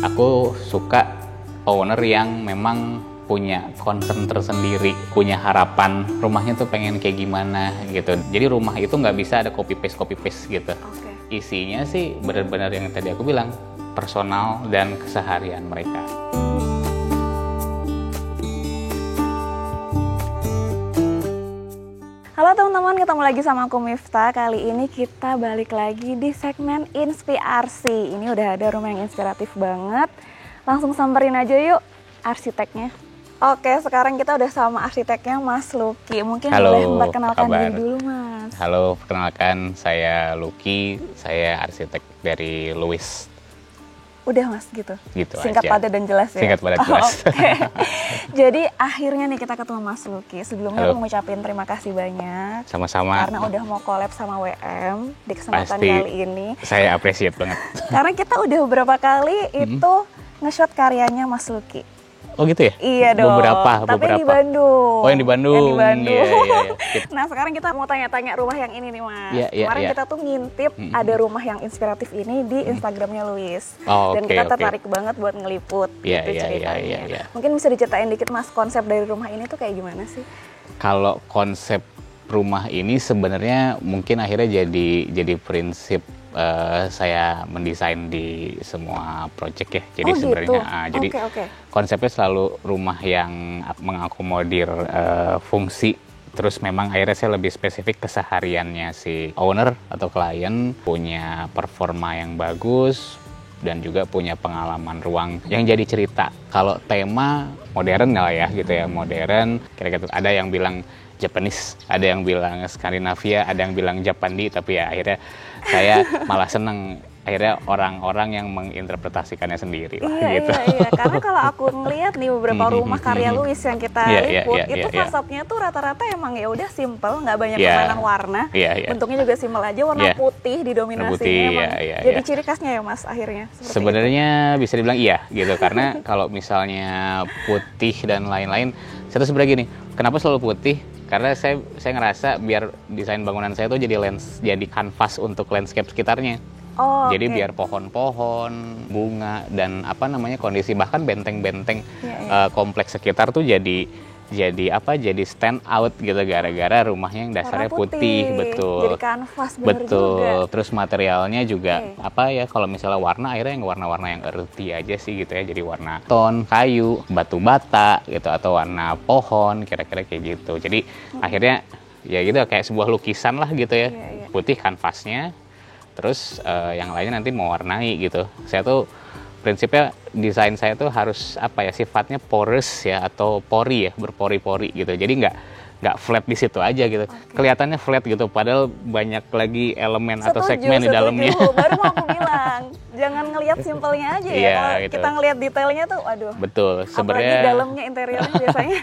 Aku suka owner yang memang punya concern tersendiri, punya harapan rumahnya tuh pengen kayak gimana gitu. Jadi rumah itu nggak bisa ada copy paste gitu. Isinya sih benar-benar yang tadi aku bilang, personal dan keseharian mereka. Halo teman-teman, ketemu lagi sama aku Miftah. Kali ini kita balik lagi di segmen inspirasi. Ini udah ada rumah yang inspiratif banget. Langsung samperin aja yuk arsiteknya. Oke, sekarang kita udah sama arsiteknya Mas Luki. Mungkin boleh memperkenalkan diri dulu, Mas. Halo, perkenalkan saya Luki. Saya arsitek dari Lewis. Udah Mas gitu? Gitu singkat aja. Padat dan jelas ya? Singkat padat jelas. Okay. Jadi akhirnya nih kita ketemu Mas Luki. Sebelumnya Halo. aku ngucapin terima kasih banyak. Sama-sama. Karena udah mau collab sama WM di kesempatan Pasti kali ini. Saya appreciate banget. Karena kita udah beberapa kali itu nge-shot karyanya Mas Luki. Oh gitu ya? Iya dong. Beberapa. Tapi di Bandung. Oh yang di Bandung. Yang di Bandung. Iya. Nah sekarang kita mau tanya-tanya rumah yang ini nih Mas. Iya, Kemarin iya. kita tuh ngintip ada rumah yang inspiratif ini di Instagramnya Luis. Oh, Dan oke, kita oke. tertarik banget buat ngeliput Iya, gitu iya, ceritanya. iya, iya. Mungkin bisa diceritain dikit Mas konsep dari rumah ini tuh kayak gimana sih? Kalau konsep rumah ini sebenarnya mungkin akhirnya jadi prinsip saya mendesain di semua project ya. Jadi sebenarnya jadi Oke. konsepnya selalu rumah yang mengakomodir fungsi. Terus memang akhirnya saya lebih spesifik kesehariannya si owner atau klien, punya performa yang bagus dan juga punya pengalaman ruang yang jadi cerita. Kalau tema modern lah ya gitu ya, modern. Kira-kira ada yang bilang Japanese, ada yang bilang Skandinavia, ada yang bilang Japandi, tapi ya akhirnya saya malah seneng akhirnya orang-orang yang menginterpretasikannya sendiri lah, gitu. Iya. Karena kalau aku ngeliat nih beberapa rumah karya Luis yang kita liput, itu fasadnya tuh rata-rata emang ya udah simple, nggak banyak permainan warna. Bentuknya juga simple aja, warna putih didominasinya. Jadi ciri khasnya ya Mas akhirnya. Sebenarnya bisa dibilang iya gitu, karena kalau misalnya putih dan lain-lain, saya tuh sebenarnya gini, kenapa selalu putih? Karena saya ngerasa biar desain bangunan saya tuh jadi kanvas untuk landscape sekitarnya. Jadi biar pohon-pohon, bunga dan kondisi bahkan benteng-benteng kompleks sekitar tuh jadi stand out gitu gara-gara rumahnya yang dasarnya putih, betul. Jadi kanvas betul. Juga. Terus materialnya juga kalau misalnya warna akhirnya yang warna-warna yang earthy aja sih gitu ya. Jadi warna ton, kayu, batu bata gitu atau warna pohon kira-kira kayak gitu. Jadi akhirnya ya gitu kayak sebuah lukisan lah gitu ya. Putih kanvasnya. Terus yang lainnya nanti mewarnai gitu. Saya tuh prinsipnya desain saya tuh harus sifatnya porous ya atau pori ya, berpori-pori gitu. Jadi nggak flat di situ aja gitu. Kelihatannya flat gitu padahal banyak lagi elemen atau segmen di dalamnya. Baru mau aku bilang, jangan ngelihat simpelnya aja ya. Kalau gitu. kita ngelihat detailnya tuh aduh. Betul. Sebenarnya dalamnya interiornya biasanya.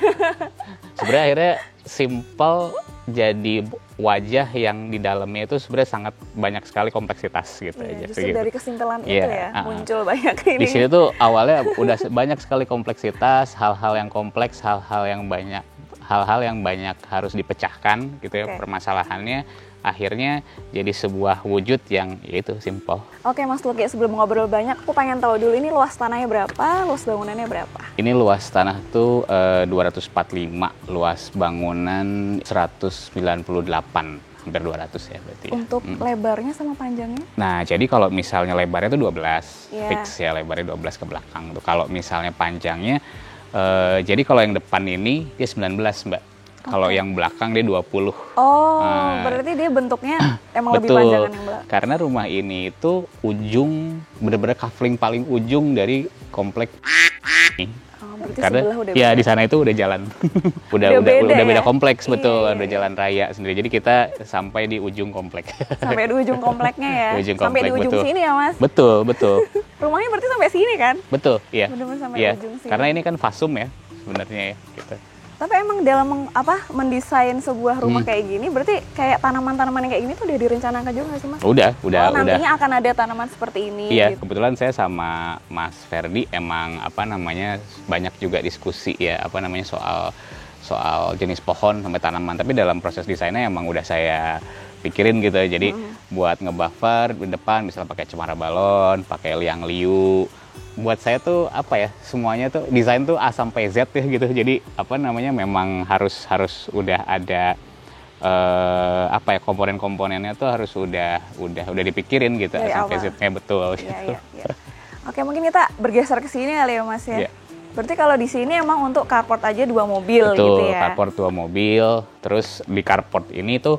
Sebenarnya akhirnya simple jadi wajah yang di dalamnya itu sebenarnya sangat banyak sekali kompleksitas gitu aja. Justru gitu. Dari kesimpulan itu ya muncul banyak ini. Di sini tuh awalnya udah banyak sekali kompleksitas, hal-hal yang kompleks, hal-hal yang banyak harus dipecahkan gitu ya permasalahannya. Akhirnya jadi sebuah wujud yang yaitu simple. Oke Mas Luki, sebelum ngobrol banyak, aku pengen tahu dulu ini luas tanahnya berapa, luas bangunannya berapa? Ini luas tanah tuh 245, luas bangunan 198, hampir 200 ya berarti. Untuk lebarnya sama panjangnya? Nah, jadi kalau misalnya lebarnya tuh 12, fix ya lebarnya 12 ke belakang tuh. Kalau misalnya panjangnya, jadi kalau yang depan ini dia 19 Mbak. Kalau yang belakang dia 20. Berarti dia bentuknya emang lebih panjangan yang belakang. Karena rumah ini itu bener-bener kafling paling ujung dari komplek ini. Karena ya di sana itu udah jalan. udah beda kompleks, betul. Udah jalan raya sendiri. Jadi kita sampai di ujung komplek. Sampai di ujung kompleknya ya. Sampai di ujung sini ya Mas. Betul. Rumahnya berarti sampai sini kan? Betul, iya. Bener-bener sampai ujung sini. Karena ini kan fasum ya sebenarnya ya gitu. Tapi emang dalam mendesain sebuah rumah kayak gini, berarti kayak tanaman-tanaman yang kayak gini tuh udah direncanakan juga nggak sih Mas? Udah. Nantinya akan ada tanaman seperti ini. Iya, gitu. kebetulan saya sama Mas Ferdi emang banyak juga diskusi ya soal jenis pohon sampai tanaman. Tapi dalam proses desainnya emang udah saya pikirin gitu. Jadi buat ngebuffer di depan misalnya pakai cemara balon, pakai liang liu. Buat saya tuh apa ya, semuanya tuh desain tuh A sampai Z ya gitu. Jadi apa namanya, memang harus udah ada apa ya, komponen-komponennya tuh harus udah dipikirin gitu A sampai Z-nya, betul gitu. Iya. Oke, mungkin kita bergeser ke sini kali ya Mas ya. Berarti kalau di sini emang untuk carport aja 2 mobil. Betul, gitu ya. Carport 2 mobil. Terus di carport ini tuh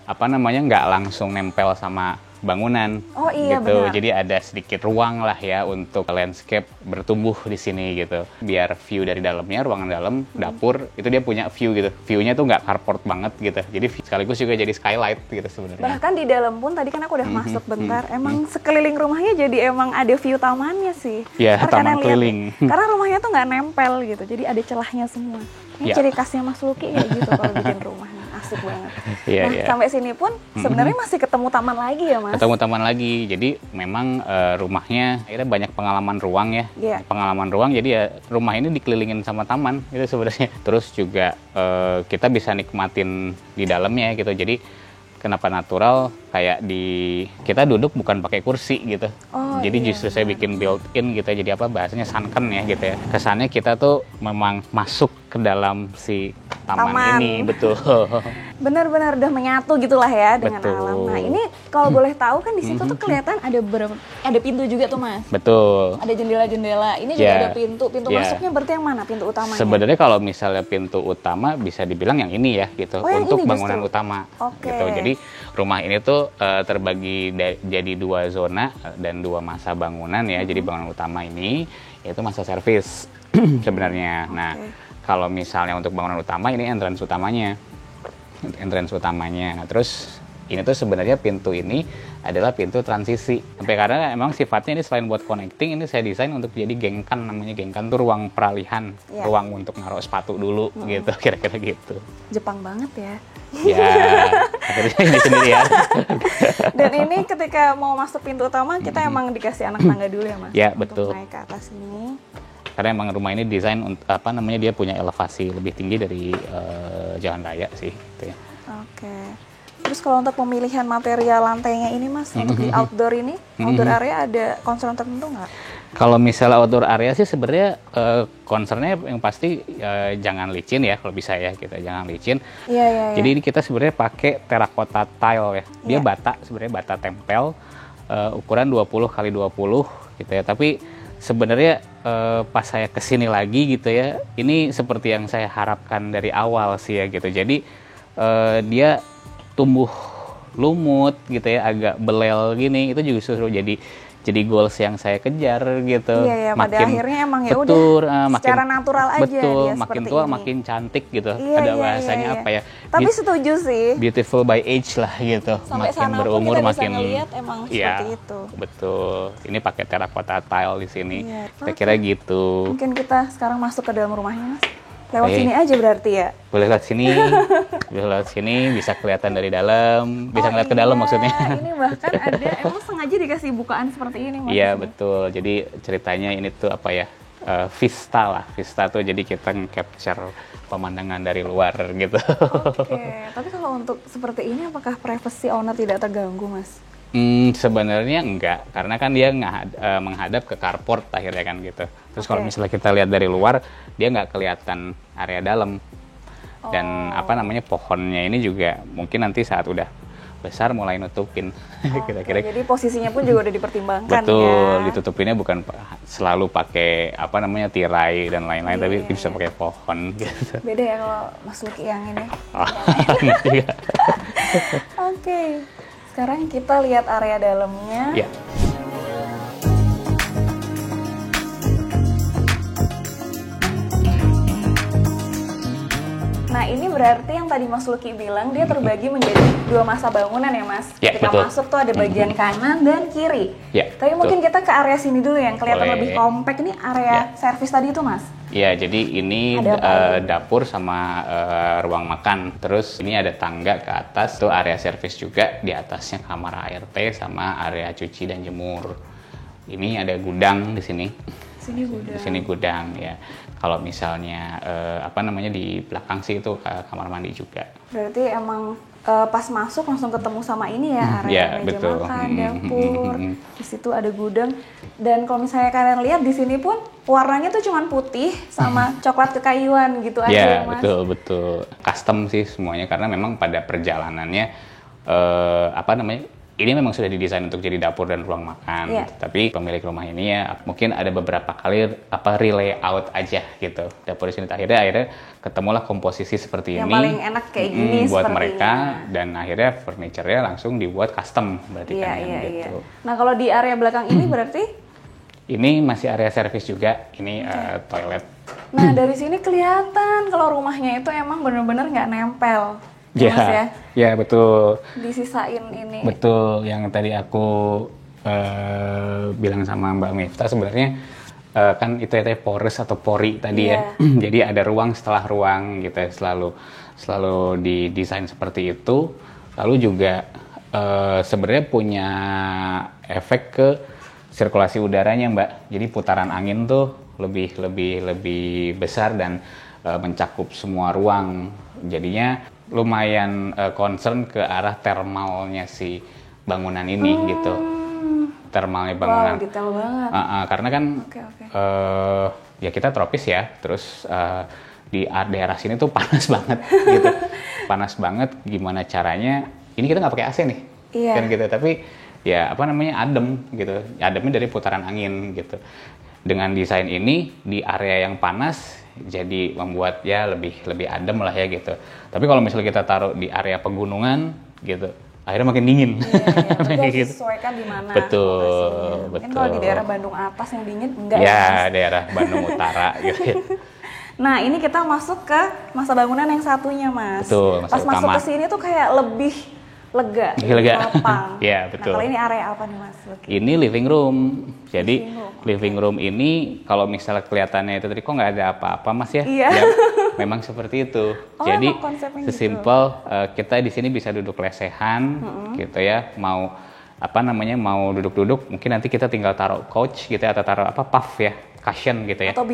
apa namanya, nggak langsung nempel sama bangunan. Oh iya, gitu. benar. Jadi ada sedikit ruang lah ya untuk landscape bertumbuh di sini gitu. Biar view dari dalamnya, ruangan dalam, dapur itu dia punya view gitu. View-nya tuh nggak carport banget gitu. Jadi sekaligus juga jadi skylight gitu sebenarnya. Bahkan di dalam pun tadi kan aku udah masuk bentar. Emang sekeliling rumahnya jadi emang ada view tamannya sih. Iya, taman keliling. Karena rumahnya tuh nggak nempel gitu. Jadi ada celahnya semua. Ini ciri khasnya Mas Luki kayak gitu kalau bikin rumahnya. Asik banget. Nah, sampai sini pun sebenarnya masih ketemu taman lagi ya Mas? Ketemu taman lagi. Jadi memang rumahnya akhirnya banyak pengalaman ruang ya. Pengalaman ruang, jadi ya rumah ini dikelilingin sama taman gitu sebenarnya. Terus juga kita bisa nikmatin di dalamnya gitu. Jadi kenapa natural, kayak kita duduk bukan pakai kursi gitu. Jadi justru saya bikin built-in gitu. Jadi apa bahasanya, sunken ya gitu ya. Kesannya kita tuh memang masuk ke dalam si taman ini, betul. Benar-benar udah menyatu gitulah ya dengan alam. Nah ini kalau boleh tahu kan di situ tuh kelihatan ada pintu juga tuh Mas. Betul. Ada jendela-jendela. Ini juga ada pintu. Pintu masuknya berarti yang mana? Pintu utamanya? Sebenarnya kalau misalnya pintu utama bisa dibilang yang ini ya gitu, untuk bangunan utama. Gitu. Jadi rumah ini tuh terbagi jadi 2 zona dan 2 masa bangunan ya. Jadi bangunan utama ini yaitu masa servis sebenarnya. Nah, kalau misalnya untuk bangunan utama ini entrance utamanya. Nah, terus ini tuh sebenarnya pintu ini adalah pintu transisi. Sampai karena emang sifatnya ini selain buat connecting, ini saya desain untuk jadi gengkan, namanya gengkan tuh ruang peralihan, ruang untuk naruh sepatu dulu gitu, kira-kira gitu. Jepang banget ya. Ya, akhirnya ini sendirian. Dan ini ketika mau masuk pintu utama kita emang dikasih anak tangga dulu ya Mas? Ya, betul. Untuk naik ke atas ini. Karena emang rumah ini desain apa namanya, dia punya elevasi lebih tinggi dari jalan raya sih gitu ya. Oke. Terus kalau untuk pemilihan material lantainya ini Mas, untuk di outdoor ini, outdoor area ada concern tertentu nggak? Kalau misalnya outdoor area sih sebenarnya concernnya yang pasti jangan licin ya, kalau bisa ya kita jangan licin. Jadi ini kita sebenarnya pakai terakota tile ya. Dia bata, sebenarnya bata tempel, ukuran 20 x 20 gitu ya. Tapi sebenarnya pas saya kesini lagi gitu ya, ini seperti yang saya harapkan dari awal sih ya gitu. Jadi dia tumbuh lumut gitu ya, agak belel gini, itu juga justru jadi goals yang saya kejar gitu. Iya, pada akhirnya emang ya udah secara natural aja dia makin seperti tua ini. Makin cantik gitu. Ada bahasanya apa ya? Tapi setuju sih. Beautiful by age lah gitu. Sampai makin sana berumur pun kita makin bisa ngeliat emang seperti itu. Betul. Ini pakai terakota tile di sini. Kira-kira gitu. Mungkin kita sekarang masuk ke dalam rumahnya Mas. Lewat sini aja berarti ya? Boleh lewat sini, bisa kelihatan dari dalam, bisa ngeliat ke dalam maksudnya. Ini bahkan ada, emang sengaja dikasih bukaan seperti ini Mas? Iya betul, jadi ceritanya ini tuh apa ya, vista lah. Vista tuh jadi kita nge-capture pemandangan dari luar gitu. Oke, tapi kalau untuk seperti ini apakah privacy owner tidak terganggu Mas? Sebenarnya enggak, karena kan dia menghadap ke carport akhirnya kan gitu. Terus kalau misalnya kita lihat dari luar, dia nggak kelihatan area dalam. Dan apa namanya, pohonnya ini juga mungkin nanti saat udah besar mulai nutupin. Kira-kira. Jadi posisinya pun juga udah dipertimbangkan. Betul, ditutupinnya bukan selalu pakai apa namanya tirai dan lain-lain, tapi bisa pakai pohon gitu. Beda ya kalau Mas Luki yang ini. Oke. Sekarang kita lihat area dalamnya. Ya. Nah ini berarti yang tadi Mas Luki bilang dia terbagi menjadi 2 masa bangunan ya Mas? Ya, Ketika betul. masuk tuh ada bagian kanan dan kiri. Ya, tapi mungkin kita ke area sini dulu yang kelihatan Boleh. lebih kompak. Ini area servis tadi itu Mas? Ya, jadi ini dapur sama ruang makan. Terus ini ada tangga ke atas, tuh area servis juga. Di atasnya kamar ART sama area cuci dan jemur. Ini ada gudang di sini. Di sini gudang ya. Kalau misalnya apa namanya di belakang sih itu kamar mandi juga. Berarti emang pas masuk langsung ketemu sama ini ya, area meja betul. makan, dapur, di situ ada gudang. Dan kalau misalnya kalian lihat di sini pun warnanya tuh cuman putih sama coklat kekayuan gitu aja ya, Mas. Betul. Custom sih semuanya karena memang pada perjalanannya ini memang sudah didesain untuk jadi dapur dan ruang makan. Tapi pemilik rumah ini ya mungkin ada beberapa kali re-layout aja gitu. Dapur di sini akhirnya ketemulah komposisi seperti yang ini. Yang paling enak kayak gini buat mereka dan akhirnya furniture-nya langsung dibuat custom berarti gitu. Iya. Nah, kalau di area belakang ini berarti ini masih area servis juga. Ini toilet. Nah, dari sini kelihatan kalau rumahnya itu emang bener-bener nggak nempel. Ya betul. Disisain ini. Betul, yang tadi aku bilang sama Mbak Miftah sebenarnya kan itu porous atau pori tadi ya. Jadi ada ruang setelah ruang gitu ya, selalu didesain seperti itu. Lalu juga sebenarnya punya efek ke sirkulasi udaranya, Mbak. Jadi putaran angin tuh lebih besar dan mencakup semua ruang. Jadinya lumayan concern ke arah thermalnya si bangunan ini gitu. Thermalnya bangunan. Wow, detail banget. Karena kan ya kita tropis ya, terus di daerah sini tuh panas banget gitu. Panas banget, gimana caranya? Ini kita nggak pakai AC nih, kan gitu. Tapi ya adem gitu. Ademnya dari putaran angin gitu. Dengan desain ini di area yang panas jadi membuat ya lebih adem lah ya gitu. Tapi kalau misalnya kita taruh di area pegunungan gitu, akhirnya makin dingin. Iya, disesuaikan di mana. Betul. Mungkin kalau di daerah Bandung atas yang dingin enggak ya. Daerah Bandung Utara gitu ya. Nah, ini kita masuk ke masa bangunan yang satunya, Mas. Betul, pas masuk ke sini tuh kayak lebih lega. Lapang. Ya, betul. Nah, kalau ini area apa nih, Mas? Ini living room. Jadi living room ini kalau misalnya kelihatannya itu tadi kok nggak ada apa-apa, Mas ya? Iya. Ya, memang seperti itu. Jadi sesimpel kita di sini bisa duduk lesehan gitu ya. Mau duduk-duduk, mungkin nanti kita tinggal taruh couch gitu ya, atau taruh puff ya, cushion gitu ya. Atau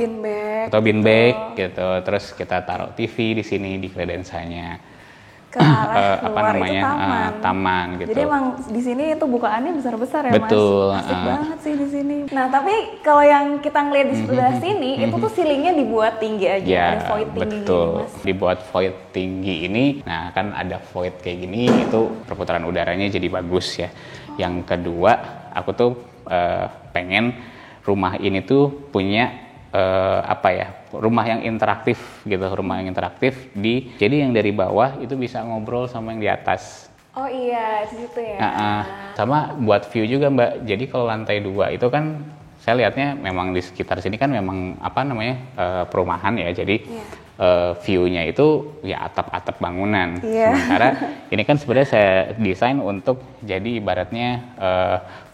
beanbag gitu. Terus kita taruh TV di sini di kredensanya. Ke arah luar itu taman gitu. Jadi emang di sini itu bukaannya besar-besar ya, Betul, Mas. Asik banget sih di sini. Nah, tapi kalau yang kita ngeliat di sebelah sini itu tuh ceilingnya dibuat tinggi aja, ada void tinggi betul. Gini, Mas. Dibuat void tinggi ini. Nah, kan ada void kayak gini itu perputaran udaranya jadi bagus ya. Jadi kedua, aku tuh pengen rumah ini tuh punya rumah yang interaktif gitu, jadi yang dari bawah itu bisa ngobrol sama yang di atas. Oh iya, di situ ya. Sama buat view juga, Mbak. Jadi kalau lantai 2 itu kan saya lihatnya memang di sekitar sini kan memang perumahan ya. Jadi view-nya itu ya atap-atap bangunan. Sementara ini kan sebenarnya saya desain untuk jadi ibaratnya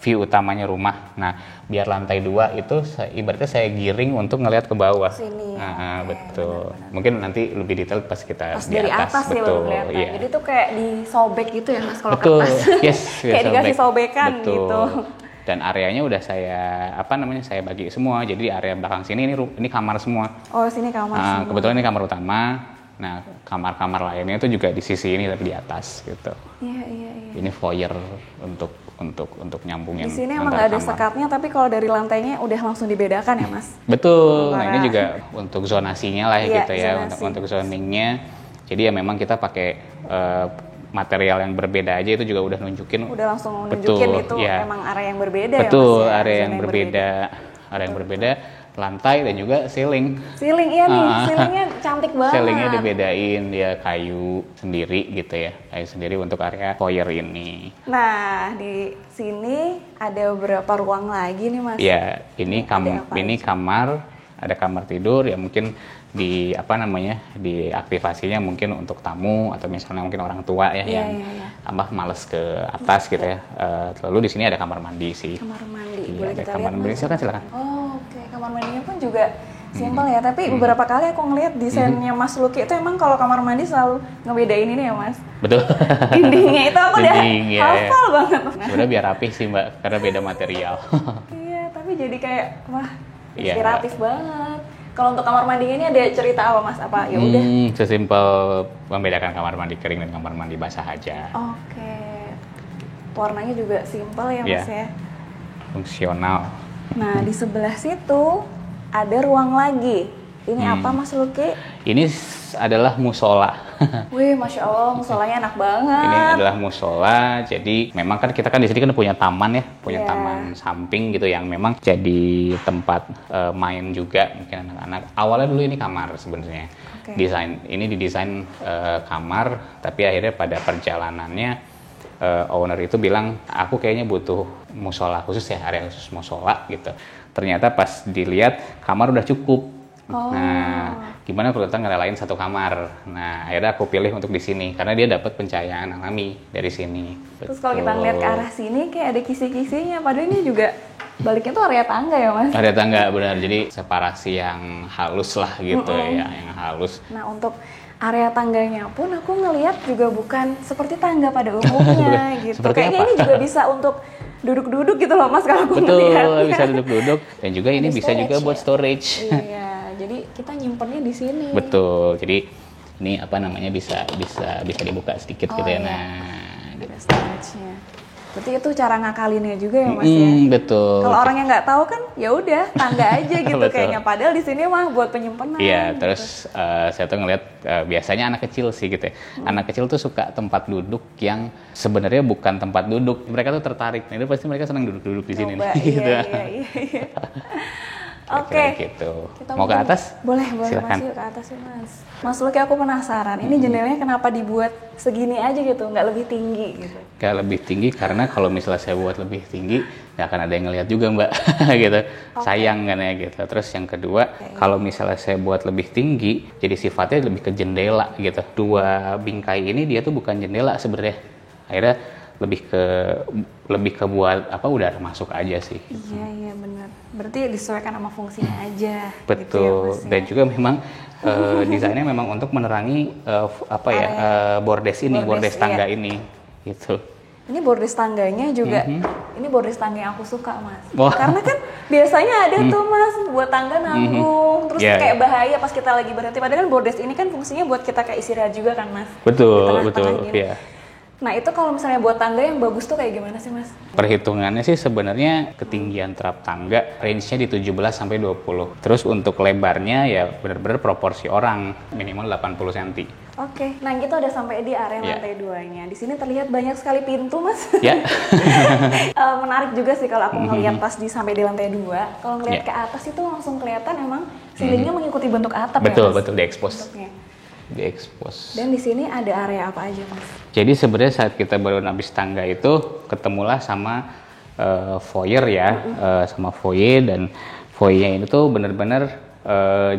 view utamanya rumah. Nah, biar lantai 2 itu ibaratnya saya giring untuk ngelihat ke bawah. Sini. Betul. Benar. Mungkin nanti lebih detail pas kita di dari atas betul. Ya, iya. Jadi tuh kayak disobek gitu ya, Mas, kalau betul. kertas. Yes, kayak dikasih sobekan betul. gitu. Dan areanya udah saya saya bagi semua. Jadi area belakang sini ini kamar semua. Oh, sini kamar semua. Kebetulan ini kamar utama. Nah, kamar-kamar lainnya itu juga di sisi ini tapi di atas gitu. Iya. Ini foyer untuk nyambungin. Di sini emang nggak ada sekatnya, tapi kalau dari lantainya udah langsung dibedakan ya, Mas. Betul. Nah, ini juga untuk zonasinya lah gitu ya, zonasi. untuk zoningnya. Jadi ya memang kita pakai material yang berbeda aja itu juga udah langsung nunjukin itu emang area yang berbeda ya, Mas. Betul, area yang berbeda, lantai dan juga ceiling. Ceiling iya nih, ceilingnya cantik banget. Ceilingnya dibedain dia kayu sendiri gitu ya, kayu sendiri untuk area foyer ini. Di sini ada beberapa ruang lagi nih, Mas. Ya, ini kamar, ada kamar tidur ya mungkin diaktifasinya mungkin untuk tamu atau misalnya mungkin orang tua ya yang males ke atas gitu ya. Lalu di sini ada kamar mandi sih. Kamar mandi. Boleh kita lihat? Kamar mandi silakan. Oh, oke. Kamar mandinya pun juga simpel ya, tapi beberapa kali aku ngeliat desainnya Mas Luki itu emang kalau kamar mandi selalu ngebedain ini ya, Mas. Betul. Dindingnya itu aku udah hafal banget. Sebenarnya biar rapih sih, Mbak, karena beda material. Iya, tapi jadi kayak wah Iya. Inspiratif banget. Kalau untuk kamar mandi ini ada cerita apa Mas? Apa ya udah? Sesimpel membedakan kamar mandi kering dan kamar mandi basah aja. Oke. Warnanya juga simpel ya Mas ya. Fungsional. Nah, di sebelah situ ada ruang lagi. Ini apa Mas Luki? Ini adalah musola. Wih, Masya Allah, musolanya enak banget. Ini adalah musola, jadi memang kan kita kan di sini kan punya taman ya, punya Iya. taman samping gitu yang memang jadi tempat main juga mungkin anak-anak. Awalnya dulu ini kamar sebenarnya, Oke. ini didesain kamar, tapi akhirnya pada perjalanannya owner itu bilang aku kayaknya butuh musola khusus ya, area khusus musola gitu. Ternyata pas dilihat kamar udah cukup. Oh. Nah, gimana kalau kita ngerelain satu kamar? Nah, akhirnya aku pilih untuk di sini karena dia dapat pencahayaan alami dari sini. Terus kalau kita ngeliat ke arah sini kayak ada kisi-kisinya, padahal ini juga baliknya tuh area tangga ya Mas? Ada tangga benar, jadi separasi yang halus lah gitu ya, yang halus. Nah, untuk area tangganya pun aku ngelihat juga bukan seperti tangga pada umumnya gitu. Seperti Kayaknya apa? ini juga bisa untuk duduk-duduk gitu loh Mas kalau aku Betul, ngeliatnya. bisa duduk-duduk dan juga ini Ada bisa juga storage buat ya? storage. Iya, jadi kita nyimpennya di sini. Betul, jadi ini apa namanya bisa dibuka sedikit Oh, gitu ya. iya. Nah, Ada storage-nya. Berarti itu cara ngakalinnya juga ya Mas ya? betul. Kalau orang yang nggak tahu kan ya udah tangga aja gitu Betul. kayaknya. Padahal di sini mah buat penyimpanan. Iya, gitu. terus saya tuh ngeliat biasanya anak kecil sih gitu ya. Anak kecil tuh suka tempat duduk yang sebenarnya bukan tempat duduk. Mereka tuh tertarik. Nah, itu pasti mereka senang duduk-duduk di sini Coba, nih. gitu. iya. Oke. Kira-kira gitu. Kita Mau ke mungkin- atas? Boleh Silakan. Mas, yuk ke atas ya Mas. Mas Luki, aku penasaran, ini jendelanya kenapa dibuat segini aja gitu, nggak lebih tinggi gitu? Kayak lebih tinggi karena kalau misalnya saya buat lebih tinggi nggak akan ada yang ngeliat juga Mbak gitu. Sayang kan ya gitu. Terus yang kedua, kalau misalnya saya buat lebih tinggi, jadi sifatnya lebih ke jendela gitu. Dua bingkai ini dia tuh bukan jendela sebenarnya. Akhirnya lebih ke buat apa udara masuk aja sih. Iya benar. Berarti disesuaikan sama fungsinya aja. Betul. Gitu ya, Mas, ya? Dan juga memang desainnya memang untuk menerangi bordes ini, bordes Bordes, tangga iya. ini gitu. Ini bordes tangganya juga, ini bordes tangga yang aku suka Mas. Wah. Karena kan biasanya ada tuh Mas buat tangga nanggung, terus Iya, kayak iya. bahaya pas kita lagi berhenti. Padahal kan bordes ini kan fungsinya buat kita kayak istirahat juga kan Mas. Betul, Di tengah-tengah betul, gini. ya. Nah itu kalau misalnya buat tangga yang bagus tuh kayak gimana sih Mas? Perhitungannya sih sebenarnya ketinggian trap tangga range-nya di 17 sampai 20. Terus untuk lebarnya ya benar-benar proporsi orang, minimal 80 cm. Oke, nah kita udah sampai di area Iya. lantai 2-nya. Di sini terlihat banyak sekali pintu Mas. Ya. Menarik juga sih kalau aku ngelihat pas sampai di lantai 2. Kalau ngelihat Iya. ke atas itu langsung kelihatan emang ceilingnya mengikuti bentuk atap Betul, ya Mas? betul diekspos. Bentuknya. Diekspos. Dan di sini ada area apa aja Mas? Jadi sebenarnya saat kita baru habis tangga itu ketemulah sama foyer ya, sama foyer, dan foyer ini tuh benar-benar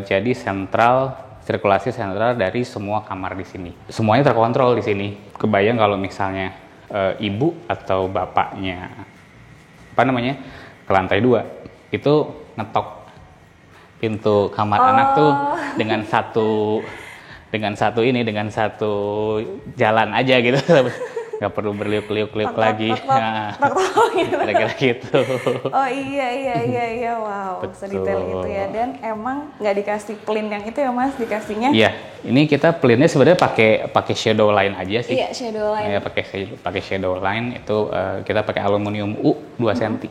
jadi sirkulasi sentral dari semua kamar di sini. Semuanya terkontrol di sini. Kebayang kalau misalnya ibu atau bapaknya ke lantai 2 itu ngetok pintu kamar anak tuh dengan satu jalan aja gitu. Nggak perlu berliuk-liuk lagi. Nah, gitu. kira-kira gitu. Oh iya, wow, Betul. sedetail itu ya. Dan emang nggak dikasih plin yang itu ya Mas, dikasihnya? Iya, ini kita plinnya sebenarnya pakai shadow line aja sih. Iya, shadow line. Ya, pakai shadow line itu kita pakai aluminium U 2 cm.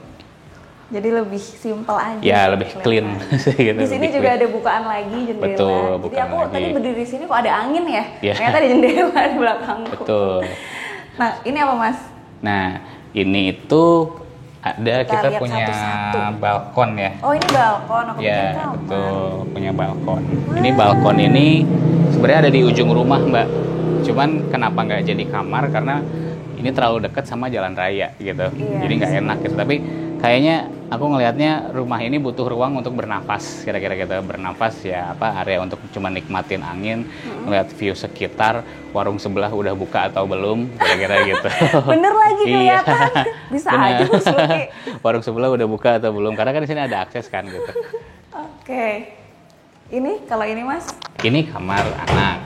Jadi lebih simpel aja. Ya, lebih clean sih gitu. Di sini lebih juga clean. ada bukaan lagi jendela. Betul, Jadi bukaan aku lagi. tadi berdiri di sini kok ada angin ya? Iya. Ternyata ada jendela di belakangku. Betul. Nah, ini apa Mas? Nah, ini itu kita lihat punya satu-satu. balkon ya. Oh, ini balkon. Aku pikir Ya, kamar. betul, punya balkon. Ini balkon ini sebenarnya ada di ujung rumah, Mbak. Cuman kenapa nggak jadi kamar? Karena ini terlalu dekat sama jalan raya gitu. Iya, Jadi nggak enak gitu. Tapi kayaknya aku ngelihatnya rumah ini butuh ruang untuk bernafas, kira-kira gitu. Bernafas ya area untuk cuma nikmatin angin, ngeliat view sekitar, warung sebelah udah buka atau belum, kira-kira gitu. Bener lagi Iya. kelihatan. Bisa Bener. aja Mas Luki. Warung sebelah udah buka atau belum? Karena kan di sini ada akses kan gitu. Oke. Ini kalau ini Mas? Ini kamar anak.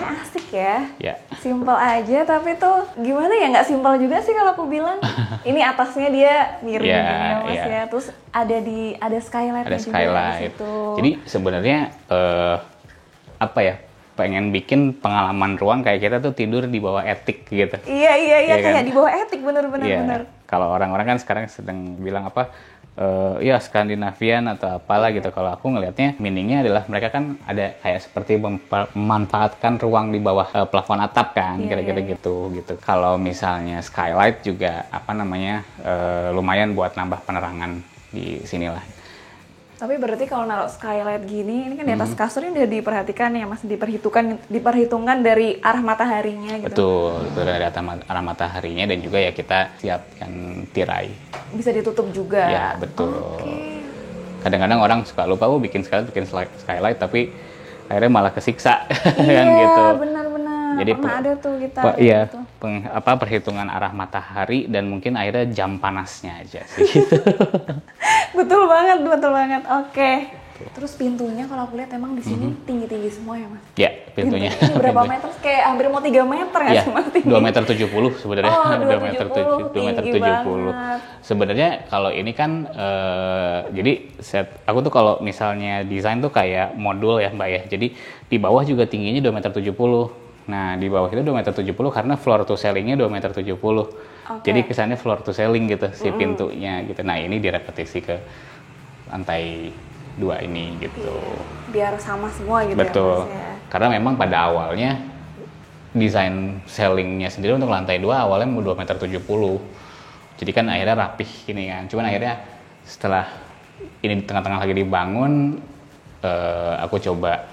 asik ya. Ya. Simpel aja, tapi tuh gimana ya, nggak simpel juga sih kalau aku bilang. Ini atasnya dia miring Ya, gini ya Mas ya. ya. Terus ada skylight-nya Ada juga skylight. di situ. Jadi sebenarnya apa ya? Pengen bikin pengalaman ruang kayak kita tuh tidur di bawah etik gitu. Iya Iya kayak kan? di bawah etik bener-bener. Iya. Kalau orang-orang kan sekarang sedang bilang apa? Ya Skandinavian atau apalah gitu. Kalau aku ngelihatnya meaningnya adalah mereka kan ada kayak seperti memanfaatkan ruang di bawah plafon atap kan, Iya, kira-kira iya. gitu. Kalau misalnya skylight juga apa namanya lumayan buat nambah penerangan di sinilah. Tapi berarti kalau naruh skylight gini, ini kan di atas kasur ini udah diperhatikan ya Mas, diperhitungkan dari arah mataharinya gitu. Betul, itu dari arah mataharinya dan juga ya kita siapkan tirai. Bisa ditutup juga. Ya, betul. Oke. Kadang-kadang orang suka lupa, bikin skylight, tapi akhirnya malah kesiksa kan Iya, gitu. benar-benar. Jadi Pernah ada tuh kita. iya, gitu. perhitungan arah matahari dan mungkin akhirnya jam panasnya aja sih gitu. Betul banget. Oke. Terus pintunya kalau aku lihat emang di sini tinggi-tinggi semua ya Mas. Ya, pintunya. Ini berapa meter? Kayak hampir mau 3 meter ya, Ya, Mas? 2,70 meter sebenarnya. Oh, 2,70 meter. tinggi banget. Sebenarnya kalau ini kan jadi aku tuh kalau misalnya desain tuh kayak modul ya Mbak ya. Jadi di bawah juga tingginya 2,70 meter. Nah, di bawah itu 2,70 meter karena floor to ceiling-nya 2,70 meter. Oke. Jadi kesannya floor to ceiling gitu si pintunya gitu. Nah, ini direpetisi ke lantai 2 ini gitu. Biar sama semua gitu Betul. ya Mas ya. Karena memang pada awalnya desain ceilingnya sendiri untuk lantai 2 awalnya mau 2,70 meter. Jadi kan akhirnya rapih ini kan. Cuman akhirnya setelah ini di tengah-tengah lagi dibangun, aku coba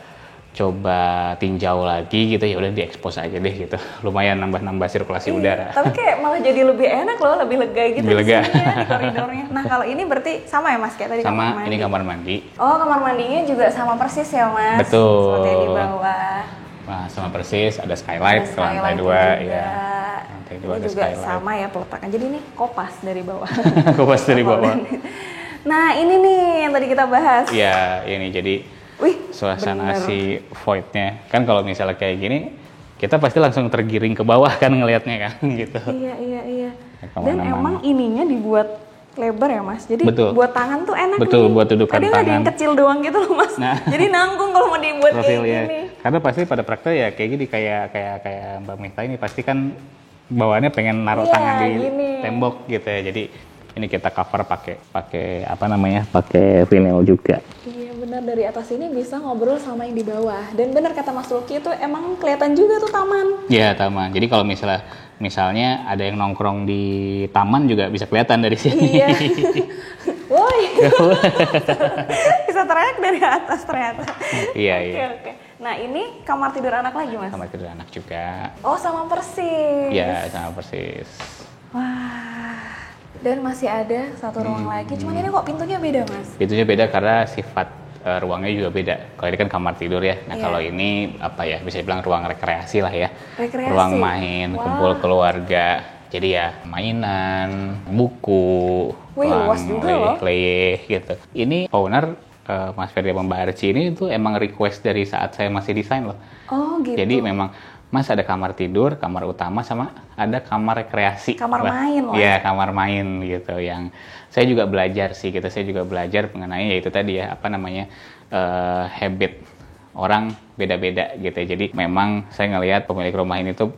tinjau lagi gitu, ya udah diekspos aja deh gitu. Lumayan nambah sirkulasi udara. Tapi kayak malah jadi lebih enak loh, lebih lega gitu Lebih lega. di sini, di koridornya. Nah, kalau ini berarti sama ya Mas kayak tadi kamar Sama mandi. ini kamar mandi. Oh, kamar mandinya juga sama persis ya Mas? Betul. Seperti yang di bawah. Nah, sama persis ada skylight Ada ke lantai skylight 2 juga. ya. Lantai 2 Ini ada juga skylight. sama ya peletakan. Jadi ini kopas dari bawah. Kopas dari bawah. Nah, ini nih yang tadi kita bahas. Ya, ini jadi Wih, suasana bener. si void-nya. Kan kalau misalnya kayak gini, kita pasti langsung tergiring ke bawah kan ngelihatnya kan gitu. Iya. Ya, Dan kemana-mana. emang ininya dibuat lebar ya Mas. Jadi Betul. buat tangan tuh enak Betul, nih. buat dudukan Tadi ada yang tangan. kecil doang gitu loh Mas. Nah. Jadi nanggung kalau mau dibuat kayak Profilnya. gini. Karena pasti pada praktek ya kayak gini, kayak Mbak Mifta ini pasti kan bawaannya pengen naruh Iya, tangan di gini. tembok gitu ya. Jadi ini kita cover pakai apa namanya? Pakai vinyl juga. Iya benar, dari atas ini bisa ngobrol sama yang di bawah. Dan benar kata Mas Lucky itu emang kelihatan juga tuh taman. Ya, taman. Jadi kalau misalnya ada yang nongkrong di taman juga bisa kelihatan dari sini. Iya. Woi. Bisa teriak dari atas ternyata. Iya, Oke, iya. oke. Nah, ini kamar tidur anak lagi, Mas? Kamar tidur anak juga. Oh, sama persis. Ya, sama persis. Wah. Dan masih ada satu ruang lagi. Cuman ini kok pintunya beda, Mas? Pintunya beda karena sifat ruangnya juga beda. Kalau ini kan kamar tidur ya. Nah, Iya. kalau ini apa ya? Bisa dibilang ruang rekreasi lah ya. Rekreasi? Ruang main, Wah. kumpul keluarga. Jadi ya mainan, buku, Wih, luas juga loh. leyeh gitu. Ini owner Mas Ferdi sama Mbak Arci ini tuh emang request dari saat saya masih desain loh. Oh, gitu. Jadi memang Mas ada kamar tidur, kamar utama, sama ada kamar rekreasi. Kamar main loh. Iya, kamar main gitu. Yang saya juga belajar sih gitu. Saya juga belajar mengenai yaitu tadi ya, apa namanya, habit orang beda-beda gitu. Jadi memang saya ngelihat pemilik rumah ini tuh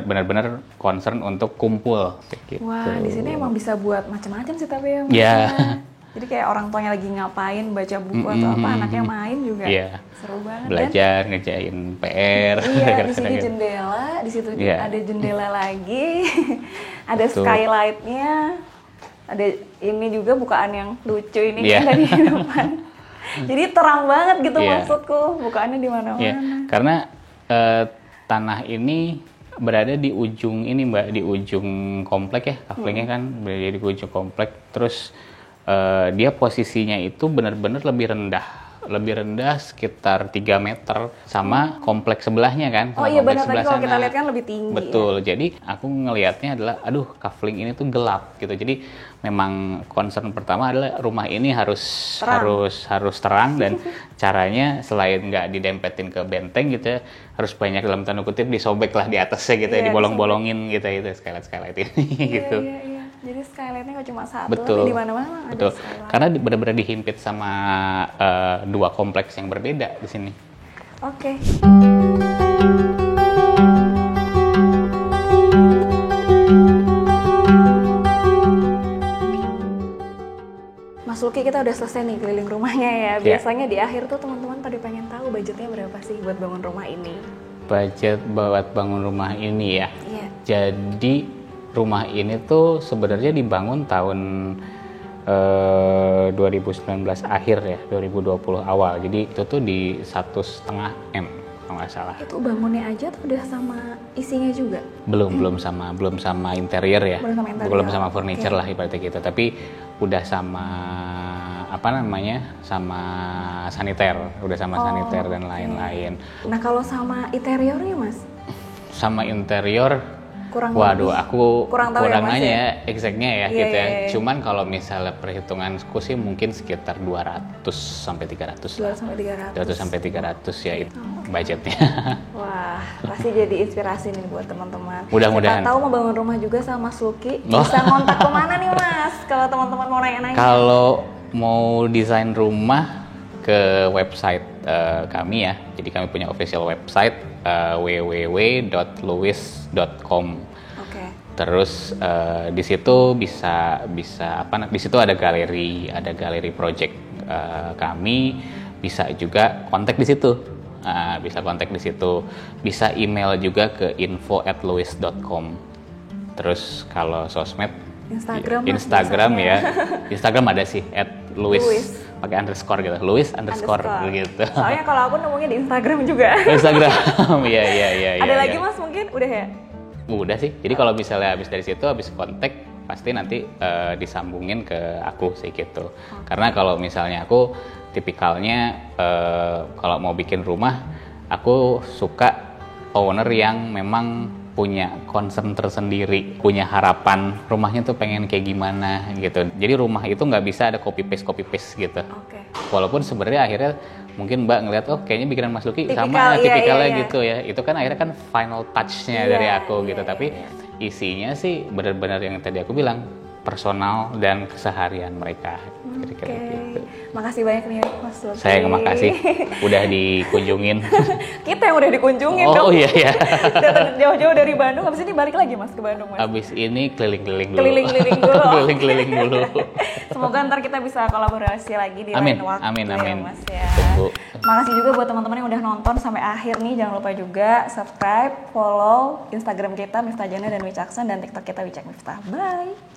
benar-benar concern untuk kumpul. Gitu. Wah, di sini emang bisa buat macam-macam sih tapi ya. Mas, Iya. ya. Jadi kayak orang tuanya lagi ngapain, baca buku atau apa, anaknya main juga. Iya. Seru banget. Belajar, ngerjain PR. Dan, iya, di kadang-kadang sini gitu. jendela, di situ Iya. ada jendela lagi. Ada Betul. skylight-nya. Ada ini juga bukaan yang lucu ini Iya. kan tadi di depan. Jadi terang banget gitu Iya. maksudku, bukaannya di mana-mana. Ya, karena tanah ini berada di ujung ini Mbak, di ujung komplek ya, couplingnya kan berada di ujung komplek. Terus dia posisinya itu benar-benar lebih rendah lebih rendah sekitar 3 meter sama kompleks sebelahnya kan. Oh iya benar, tadi kalau kita lihat kan lebih tinggi. Betul, ya? Jadi aku ngelihatnya adalah aduh kafling ini tuh gelap gitu. Jadi memang concern pertama adalah rumah ini harus terang dan caranya selain nggak didempetin ke benteng gitu ya, harus banyak dalam tanda kutip disobek lah di atasnya gitu ya, dibolong-bolongin gitu itu skylight ini gitu. Iya. Jadi skylightnya nggak cuma satu, betul, tapi di mana-mana betul. ada skylight. Karena benar-benar dihimpit sama 2 kompleks yang berbeda di sini. Oke. Mas Luki, kita udah selesai nih keliling rumahnya ya. Biasanya di akhir tuh teman-teman pada pengen tahu budgetnya berapa sih buat bangun rumah ini? Budget buat bangun rumah ini ya? Iya. Jadi rumah ini tuh sebenarnya dibangun tahun 2019 akhir ya, 2020 awal. Jadi itu tuh di 1,5 M kalau nggak salah. Itu bangunnya aja tuh udah sama isinya juga? Belum sama interior ya. Belum sama furniture lah ibaratnya gitu. Tapi udah sama sama saniter, udah sama saniter dan lain-lain. Nah kalau sama interiornya Mas? Sama interior Waduh, aku kurang nanya ya exactnya ya gitu ya. Cuman kalau misalnya perhitunganku sih mungkin sekitar 200 sampai 300. 200 sampai 300 ya itu budgetnya. Wah, pasti jadi inspirasi nih buat teman-teman. Mudah-mudahan. Kita tahu mau bangun rumah juga sama Mas Luki, bisa kontak kemana nih Mas? Kalau teman-teman mau nanya-nanya. Kalau mau desain rumah ke website kami ya. Jadi kami punya official website www.lewis.com. Oke. Terus di situ bisa di situ ada galeri project kami, bisa juga kontak di situ. Bisa email juga ke info@lewis.com. Terus kalau sosmed Instagram ya. Instagram ada sih @lewis. Pakai underscore gitu, Lewis underscore gitu. Soalnya kalau aku nemunya di Instagram juga. Instagram, iya. Ada lagi Mas mungkin udah ya? Udah sih. Jadi kalau misalnya habis dari situ, habis kontak, pasti nanti disambungin ke aku sih gitu. Karena kalau misalnya aku tipikalnya kalau mau bikin rumah, aku suka owner yang memang punya concern tersendiri, punya harapan rumahnya tuh pengen kayak gimana gitu. Jadi rumah itu nggak bisa ada copy paste gitu. Okay. Walaupun sebenarnya akhirnya mungkin Mbak ngeliat kayaknya bikinan Mas Luki tipikalnya gitu ya. Itu kan akhirnya kan final touch-nya dari aku gitu. Tapi isinya sih benar-benar yang tadi aku bilang personal dan keseharian mereka. Kira-kira gitu. Makasih banyak nih Mas Luki. Saya yang makasih udah dikunjungin. Kita yang udah dikunjungin dong. Oh iya. Datang jauh-jauh dari Bandung, habis ini balik lagi Mas ke Bandung Mas. Habis ini keliling-keliling dulu. Keliling-keliling dulu. Semoga ntar kita bisa kolaborasi lagi di lain waktu. Amin. Ya, Mas ya. Tunggu. Makasih juga buat teman-teman yang udah nonton sampai akhir nih. Jangan lupa juga subscribe, follow Instagram kita Miftah Jana dan Wicakson, dan TikTok kita Wicak Miftah. Bye.